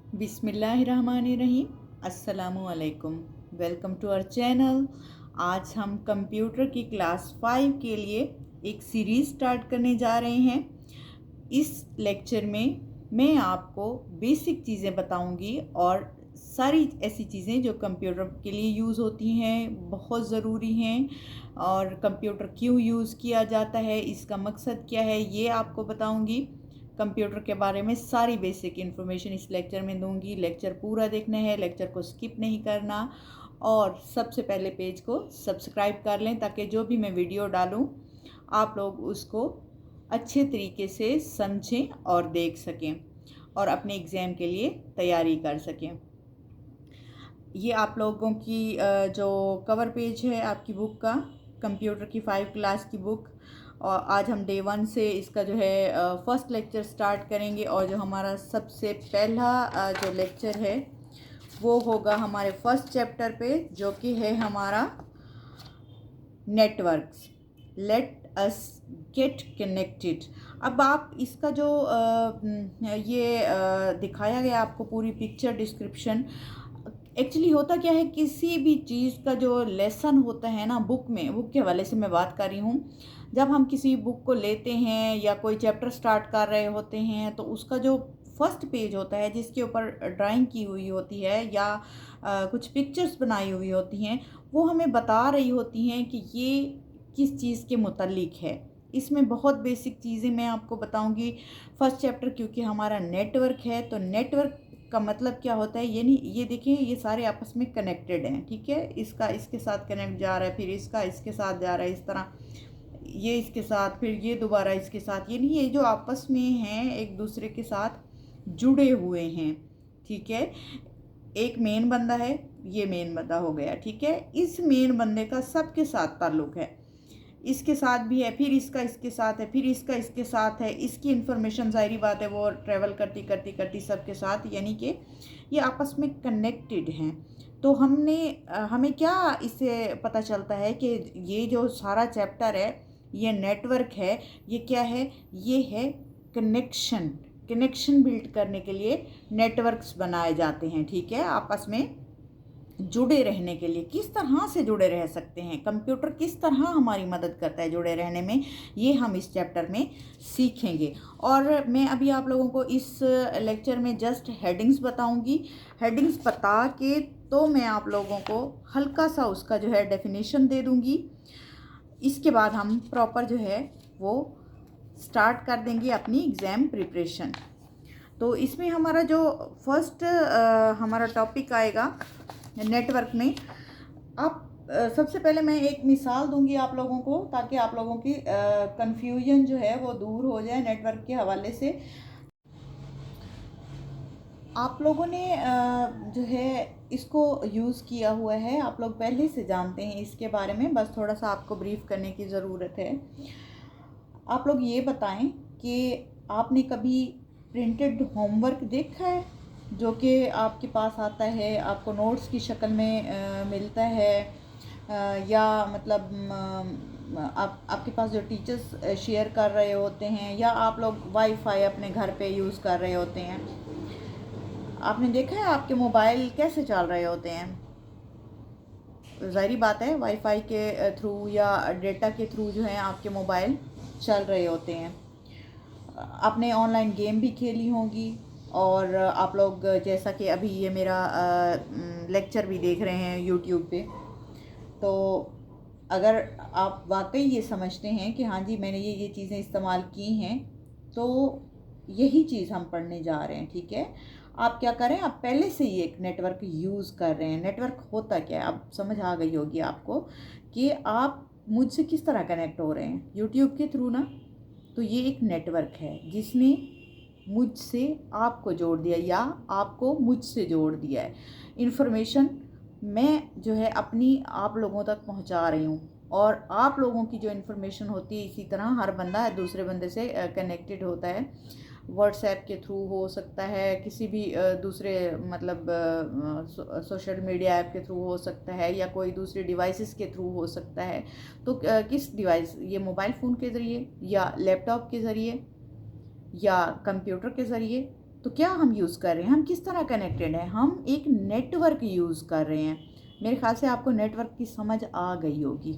बिस्मिल्लाहिर्रहमानिर्रहीम। अस्सलामुअलैकुम। Welcome to our channel. आज हम कंप्यूटर की क्लास 5 के लिए एक सीरीज़ स्टार्ट करने जा रहे हैं। इस लेक्चर में मैं आपको बेसिक चीज़ें बताऊंगी और सारी ऐसी चीज़ें जो कंप्यूटर के लिए यूज़ होती हैं, बहुत ज़रूरी हैं, और कंप्यूटर क्यों यूज़ किया जाता है, इसका मकसद क्या है, ये आपको बताऊंगी। कंप्यूटर के बारे में सारी बेसिक इन्फॉर्मेशन इस लेक्चर में दूंगी। लेक्चर पूरा देखना है, लेक्चर को स्किप नहीं करना, और सबसे पहले पेज को सब्सक्राइब कर लें ताकि जो भी मैं वीडियो डालूं आप लोग उसको अच्छे तरीके से समझें और देख सकें और अपने एग्ज़ाम के लिए तैयारी कर सकें। ये आप लोगों की जो कवर पेज है आपकी बुक का, कंप्यूटर की 5 क्लास की बुक। और आज हम डे 1 से इसका जो है फर्स्ट लेक्चर स्टार्ट करेंगे, और जो हमारा सबसे पहला जो लेक्चर है वो होगा हमारे फर्स्ट चैप्टर पे, जो कि है हमारा networks. Let us get connected. अब आप इसका जो ये दिखाया गया आपको पूरी पिक्चर डिस्क्रिप्शन, एक्चुअली होता क्या है, किसी भी चीज़ का जो लेसन होता है ना बुक में, बुक के हवाले से मैं बात कर रही हूँ, जब हम किसी बुक को लेते हैं या कोई चैप्टर स्टार्ट कर रहे होते हैं तो उसका जो फर्स्ट पेज होता है जिसके ऊपर ड्राइंग की हुई होती है या कुछ पिक्चर्स बनाई हुई होती हैं, वो हमें बता रही होती हैं कि ये किस चीज़ के मुतल्लिक है। इसमें बहुत बेसिक चीज़ें मैं आपको बताऊंगी। फर्स्ट चैप्टर क्योंकि हमारा नेटवर्क है, तो नेटवर्क का मतलब क्या होता है, ये नहीं, ये देखिए ये सारे आपस में कनेक्टेड हैं, ठीक है। इसका इसके साथ कनेक्ट जा रहा है, फिर इसका इसके साथ जा रहा है, इस तरह ये इसके साथ, फिर ये दोबारा इसके साथ, ये नहीं, ये जो आपस में हैं एक दूसरे के साथ जुड़े हुए हैं, ठीक है। एक मेन बंदा है, ये मेन बंदा हो गया, ठीक है। इस मेन बंदे का सबके साथ ताल्लुक़ है, इसके साथ भी है, फिर इसका इसके साथ है, फिर इसका इसके साथ है। इसकी इन्फॉर्मेशन ज़ाहिरी बात है वो ट्रैवल करती करती करती सबके साथ, यानी कि ये आपस में कनेक्टेड हैं। तो हमें क्या इससे पता चलता है कि ये जो सारा चैप्टर है, ये नेटवर्क है, ये क्या है, ये है कनेक्शन। कनेक्शन बिल्ड करने के लिए नेटवर्क्स बनाए जाते हैं, ठीक है। आपस में जुड़े रहने के लिए किस तरह से जुड़े रह सकते हैं, कंप्यूटर किस तरह हमारी मदद करता है जुड़े रहने में, ये हम इस चैप्टर में सीखेंगे। और मैं अभी आप लोगों को इस लेक्चर में जस्ट हेडिंग्स बताऊंगी। हेडिंग्स बता के तो मैं आप लोगों को हल्का सा उसका जो है डेफिनेशन दे दूंगी। इसके बाद हम प्रॉपर जो है वो स्टार्ट कर देंगे अपनी एग्ज़ाम प्रिपरेशन। तो इसमें हमारा जो फर्स्ट हमारा टॉपिक आएगा नेटवर्क में। आप सबसे पहले मैं एक मिसाल दूंगी आप लोगों को, ताकि आप लोगों की कंफ्यूजन जो है वो दूर हो जाए नेटवर्क के हवाले से। आप लोगों ने जो है इसको यूज़ किया हुआ है, आप लोग पहले से जानते हैं इसके बारे में, बस थोड़ा सा आपको ब्रीफ करने की ज़रूरत है। आप लोग ये बताएं कि आपने कभी प्रिंटेड होमवर्क देखा है, जो कि आपके पास आता है, आपको नोट्स की शक्ल में मिलता है, या मतलब आपके पास जो टीचर्स शेयर कर रहे होते हैं, या आप लोग वाईफाई अपने घर पे यूज़ कर रहे होते हैं। आपने देखा है आपके मोबाइल कैसे चल रहे होते हैं, ज़ाहिरी बात है वाईफाई के थ्रू या डेटा के थ्रू जो है आपके मोबाइल चल रहे होते हैं। आपने ऑनलाइन गेम भी खेली होंगी, और आप लोग जैसा कि अभी ये मेरा लेक्चर भी देख रहे हैं यूट्यूब पे, तो अगर आप वाकई ये समझते हैं कि हाँ जी मैंने ये चीज़ें इस्तेमाल की हैं, तो यही चीज़ हम पढ़ने जा रहे हैं, ठीक है। आप क्या करें, आप पहले से ही एक नेटवर्क यूज़ कर रहे हैं। नेटवर्क होता क्या है, अब समझ आ गई होगी आपको कि आप मुझसे किस तरह कनेक्ट हो रहे हैं, यूट्यूब के थ्रू ना। तो ये एक नेटवर्क है जिसने मुझसे आपको जोड़ दिया या आपको मुझसे जोड़ दिया है। इन्फॉर्मेशन मैं जो है अपनी आप लोगों तक पहुंचा रही हूँ, और आप लोगों की जो इन्फॉर्मेशन होती है, इसी तरह हर बंदा दूसरे बंदे से कनेक्टेड होता है। व्हाट्सएप के थ्रू हो सकता है, किसी भी दूसरे मतलब सोशल मीडिया ऐप के थ्रू हो सकता है, या कोई दूसरी डिवाइसेस के थ्रू हो सकता है। तो किस डिवाइस, ये मोबाइल फ़ोन के ज़रिए या लैपटॉप के ज़रिए या कंप्यूटर के ज़रिए, तो क्या हम यूज़ कर रहे हैं, हम किस तरह कनेक्टेड हैं, हम एक नेटवर्क यूज़ कर रहे हैं। मेरे ख्याल से आपको नेटवर्क की समझ आ गई होगी।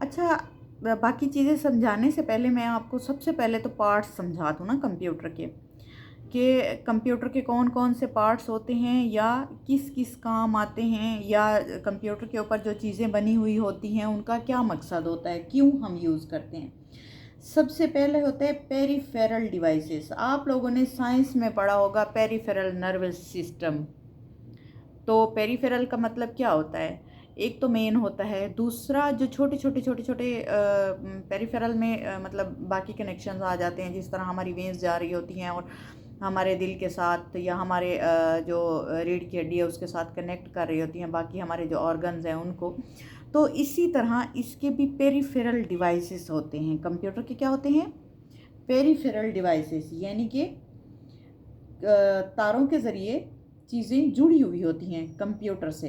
अच्छा, बाकी चीज़ें समझाने से पहले मैं आपको सबसे पहले तो पार्ट्स समझा दूँ ना कंप्यूटर के, कि कंप्यूटर के कौन कौन से पार्ट्स होते हैं या किस किस काम आते हैं, या कंप्यूटर के ऊपर जो चीज़ें बनी हुई होती हैं उनका क्या मकसद होता है, क्यों हम यूज़ करते हैं। सबसे पहले होते हैं पेरिफेरल डिवाइसेस। आप लोगों ने साइंस में पढ़ा होगा पेरिफेरल नर्वस सिस्टम। तो पेरिफेरल का मतलब क्या होता है, एक तो मेन होता है, दूसरा जो छोटे छोटे छोटे छोटे पेरिफेरल में मतलब बाकी कनेक्शंस आ जाते हैं, जिस तरह हमारी वेन्स जा रही होती हैं और हमारे दिल के साथ या हमारे जो रीढ़ की हड्डी है उसके साथ कनेक्ट कर रही होती हैं बाकी हमारे जो ऑर्गन्स हैं उनको। तो इसी तरह इसके भी पेरिफेरल डिवाइसेस होते हैं। कंप्यूटर के क्या होते हैं, पेरिफेरल डिवाइसेस, यानी कि तारों के ज़रिए चीज़ें जुड़ी हुई होती हैं कंप्यूटर से।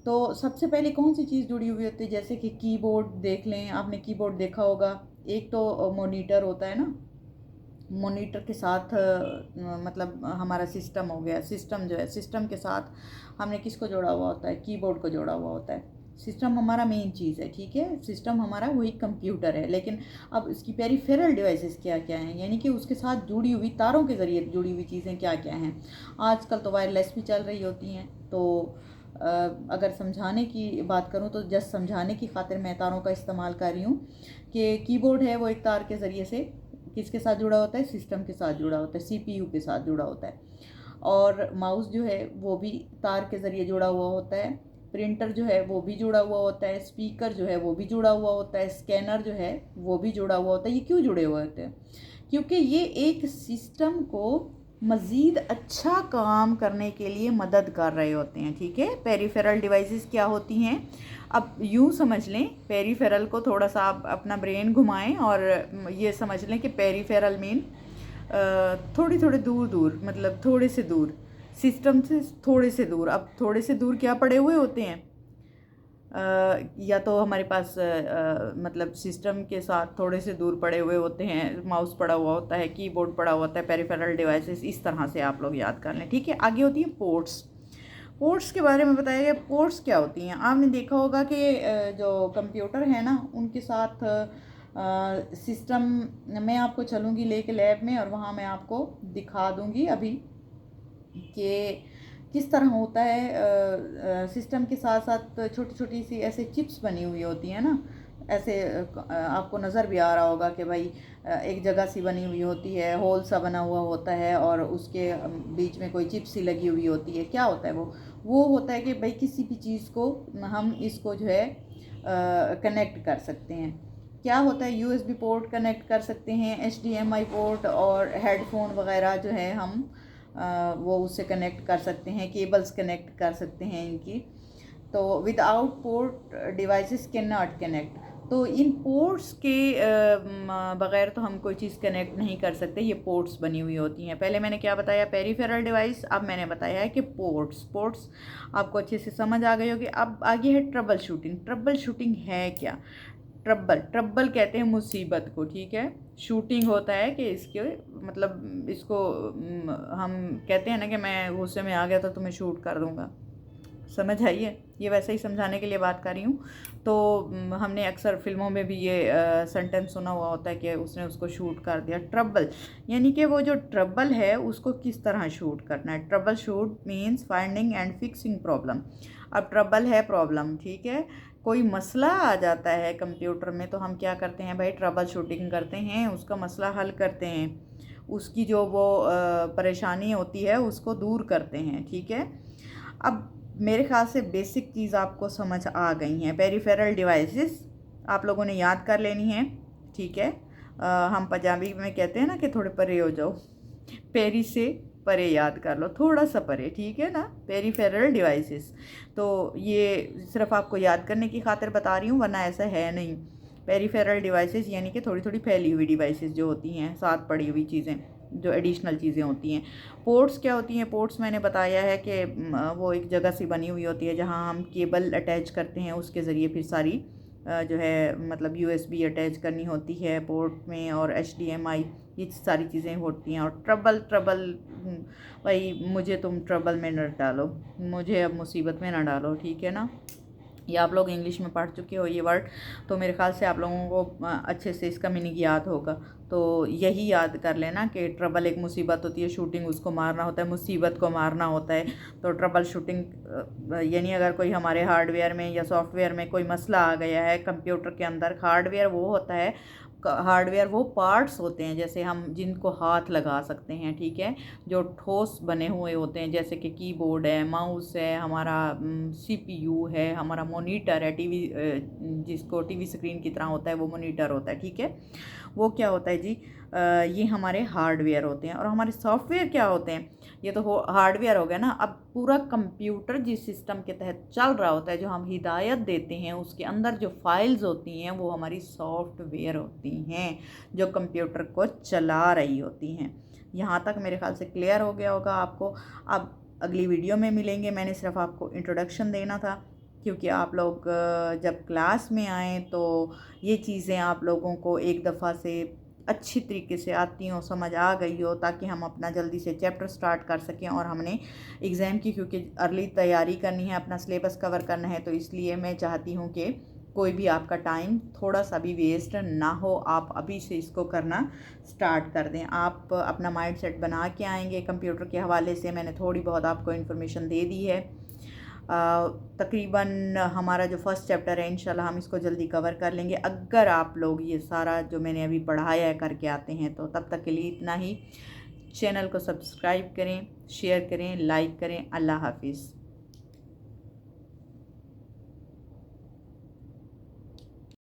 तो सबसे पहले कौन सी चीज़ जुड़ी हुई होती है, जैसे कि कीबोर्ड देख लें, आपने कीबोर्ड देखा होगा। एक तो मॉनिटर होता है ना, मॉनिटर के साथ मतलब हमारा सिस्टम हो गया, सिस्टम जो है, सिस्टम के साथ हमने किसको जोड़ा हुआ होता है, कीबोर्ड को जोड़ा हुआ होता है। सिस्टम हमारा मेन चीज़ है, ठीक है, सिस्टम हमारा वही कंप्यूटर है। लेकिन अब इसकी पेरिफेरल डिवाइसेस क्या क्या हैं, यानी कि उसके साथ जुड़ी हुई तारों के ज़रिए जुड़ी हुई चीज़ें क्या क्या हैं। आजकल तो वायरलेस भी चल रही होती हैं। तो अगर समझाने की बात करूं तो जस्ट समझाने की खातिर मैं तारों का इस्तेमाल कर रही हूँ कि कीबोर्ड है वो एक तार के ज़रिए से किसके साथ जुड़ा होता है, सिस्टम के साथ जुड़ा होता है, सीपीयू के साथ जुड़ा होता है। और माउस जो है वो भी तार के ज़रिए जुड़ा हुआ होता है। प्रिंटर जो है वो भी जुड़ा हुआ होता है। स्पीकर जो है वो भी जुड़ा हुआ होता है। स्कैनर जो है वो भी जुड़ा हुआ होता है। ये क्यों जुड़े हुए होते हैं, क्योंकि ये एक सिस्टम को मज़ीद अच्छा काम करने के लिए मदद कर रहे होते हैं, ठीक है। पेरिफेरल डिवाइसेस क्या होती हैं, अब यूँ समझ लें, पेरिफेरल को थोड़ा सा आप अपना ब्रेन घुमाएं और ये समझ लें कि पेरिफेरल मीन थोड़ी थोड़ी दूर दूर, मतलब थोड़े से दूर, सिस्टम से थोड़े से दूर। अब थोड़े से दूर क्या पड़े हुए होते हैं, या तो हमारे पास मतलब सिस्टम के साथ थोड़े से दूर पड़े हुए होते हैं, माउस पड़ा हुआ होता है, कीबोर्ड पड़ा हुआ होता है, पेरिफेरल डिवाइसेस, इस तरह से आप लोग याद कर लें, ठीक है। आगे होती है पोर्ट्स। पोर्ट्स के बारे में बताया गया। पोर्ट्स क्या होती हैं, आपने देखा होगा कि जो कंप्यूटर है ना उनके साथ सिस्टम, मैं आपको चलूँगी लेके लैब में और वहाँ मैं आपको दिखा दूँगी अभी कि किस तरह होता है। सिस्टम के साथ साथ छोटी छोटी सी ऐसे चिप्स बनी हुई होती हैं ना, ऐसे आपको नज़र भी आ रहा होगा कि भाई एक जगह सी बनी हुई होती है, होल सा बना हुआ होता है और उसके बीच में कोई चिप सी लगी हुई होती है। क्या होता है वो होता है कि भाई किसी भी चीज़ को हम इसको जो है कनेक्ट कर सकते हैं। क्या होता है, यूएसबी पोर्ट कनेक्ट कर सकते हैं, एचडीएमआई पोर्ट और हेडफोन वगैरह जो है हम वो उससे कनेक्ट कर सकते हैं, केबल्स कनेक्ट कर सकते हैं इनकी। तो without port devices can not connect. तो इन पोर्ट्स के बगैर तो हम कोई चीज़ कनेक्ट नहीं कर सकते, ये पोर्ट्स बनी हुई होती हैं। पहले मैंने क्या बताया, पेरिफेरल डिवाइस, अब मैंने बताया है कि पोर्ट्स आपको अच्छे से समझ आ गई होगी। अब आगे है ट्रबल शूटिंग। ट्रबल शूटिंग है क्या, ट्रबल कहते हैं मुसीबत को, ठीक है। शूटिंग होता है कि इसके मतलब इसको हम कहते हैं ना कि मैं गुस्से में आ गया तो तुम्हें शूट कर दूंगा, समझ आइए, ये वैसे ही समझाने के लिए बात कर रही हूँ। तो हमने अक्सर फिल्मों में भी ये सेंटेंस सुना हुआ होता है कि उसने उसको शूट कर दिया। ट्रबल यानी कि वो जो ट्रबल है उसको किस तरह शूट करना है। Trouble shoot means finding and fixing problem. अब ट्रबल है प्रॉब्लम, ठीक है, कोई मसला आ जाता है कंप्यूटर में तो हम क्या करते हैं भाई, ट्रबल शूटिंग करते हैं, उसका मसला हल करते हैं, उसकी जो वो परेशानी होती है उसको दूर करते हैं, ठीक है। अब मेरे ख्याल से बेसिक चीज़ आपको समझ आ गई हैं। पेरिफेरल डिवाइसेस आप लोगों ने याद कर लेनी है, ठीक है। हम पंजाबी में कहते हैं ना कि थोड़े परे हो जाओ, पेरी से परे याद कर लो, थोड़ा सा परे, ठीक है ना, पेरिफेरल डिवाइसेस। तो ये सिर्फ आपको याद करने की खातिर बता रही हूँ, वरना ऐसा है नहीं। पेरिफेरल डिवाइसेस यानी कि थोड़ी थोड़ी फैली हुई डिवाइसेस जो होती हैं, साथ पड़ी हुई चीज़ें, जो एडिशनल चीज़ें होती हैं। पोर्ट्स क्या होती हैं, पोर्ट्स मैंने बताया है कि वो एक जगह सी बनी हुई होती है जहाँ हम केबल अटैच करते हैं, उसके ज़रिए फिर सारी जो है मतलब यूएसबी अटैच करनी होती है पोर्ट में, और एचडीएमआई ये सारी चीज़ें होती हैं। और ट्रबल ट्रबल भाई मुझे तुम ट्रबल में न डालो, मुझे अब मुसीबत में ना डालो, ठीक है ना। ये आप लोग इंग्लिश में पढ़ चुके हो ये वर्ड, तो मेरे ख्याल से आप लोगों को अच्छे से इसका मीनिंग याद होगा। तो यही याद कर लेना कि ट्रबल एक मुसीबत होती है, शूटिंग उसको मारना होता है, मुसीबत को मारना होता है। तो ट्रबल शूटिंग यानी अगर कोई हमारे हार्डवेयर में या सॉफ्टवेयर में कोई मसला आ गया है कंप्यूटर के अंदर, हार्डवेयर वो होता है, हार्डवेयर वो पार्ट्स होते हैं जैसे हम जिनको हाथ लगा सकते हैं, ठीक है, जो ठोस बने हुए होते हैं, जैसे कि कीबोर्ड है, माउस है, हमारा सीपीयू है, हमारा मॉनिटर है, टीवी जिसको टीवी स्क्रीन की तरह होता है वो मॉनिटर होता है, ठीक है। वो क्या होता है जी, ये हमारे हार्डवेयर होते हैं। और हमारे सॉफ्टवेयर क्या होते हैं, ये तो हार्डवेयर हो गया ना। अब पूरा कंप्यूटर जिस सिस्टम के तहत चल रहा होता है, जो हम हिदायत देते हैं, उसके अंदर जो फाइल्स होती हैं वो हमारी सॉफ्टवेयर होती हैं, जो कंप्यूटर को चला रही होती हैं। यहाँ तक मेरे ख्याल से क्लियर हो गया होगा आपको। अब अगली वीडियो में मिलेंगे। मैंने सिर्फ आपको इंट्रोडक्शन देना था, क्योंकि आप लोग जब क्लास में आएँ तो ये चीज़ें आप लोगों को एक दफ़ा से अच्छी तरीके से आती हो, समझ आ गई हो, ताकि हम अपना जल्दी से चैप्टर स्टार्ट कर सकें। और हमने एग्ज़ाम की क्योंकि अर्ली तैयारी करनी है, अपना सिलेबस कवर करना है, तो इसलिए मैं चाहती हूँ कि कोई भी आपका टाइम थोड़ा सा भी वेस्ट ना हो, आप अभी से इसको करना स्टार्ट कर दें। आप अपना माइंड सेट बना के आएंगे। कंप्यूटर के हवाले से मैंने थोड़ी बहुत आपको इन्फॉर्मेशन दे दी है। तकरीबन हमारा जो फर्स्ट चैप्टर है इंशाल्लाह हम इसको जल्दी कवर कर लेंगे, अगर आप लोग ये सारा जो मैंने अभी पढ़ाया है करके आते हैं। तो तब तक के लिए इतना ही। चैनल को सब्सक्राइब करें, शेयर करें, लाइक करें। अल्लाह हाफिज़।